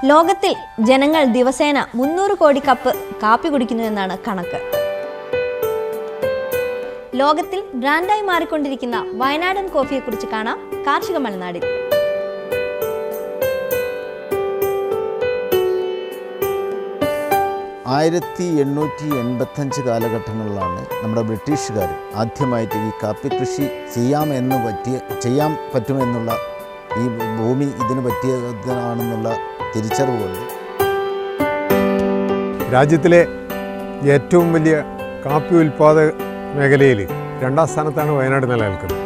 ലോകത്തിൽ ജനങ്ങൾ ദിവസേന 300 കോടി കപ്പ് കാപ്പി കുടിക്കുന്നു എന്നാണ് കണക്ക്. ലോകത്തിൽ ബ്രാൻഡായി മാറിക്കൊണ്ടിരിക്കുന്ന വയനാടൻ കോഫിയെക്കുറിച്ച് കാണാം കാർഷിക മലനാടിൽ. ആയിരത്തി 1885 കാലഘട്ടങ്ങളിലാണ് നമ്മുടെ ബ്രിട്ടീഷുകാർ ആദ്യമായിട്ട് ഈ കാപ്പി കൃഷി ചെയ്യാൻ പറ്റുമെന്നുള്ള, ഈ ഭൂമി ഇതിന് പറ്റിയതാണെന്നുള്ള തിരിച്ചറിവുകൊണ്ട് രാജ്യത്തിലെ ഏറ്റവും വലിയ കാപ്പി ഉൽപ്പാദക മേഖലയിൽ 2ാം സ്ഥാനത്താണ് വയനാട് നിലനിൽക്കുന്നത്.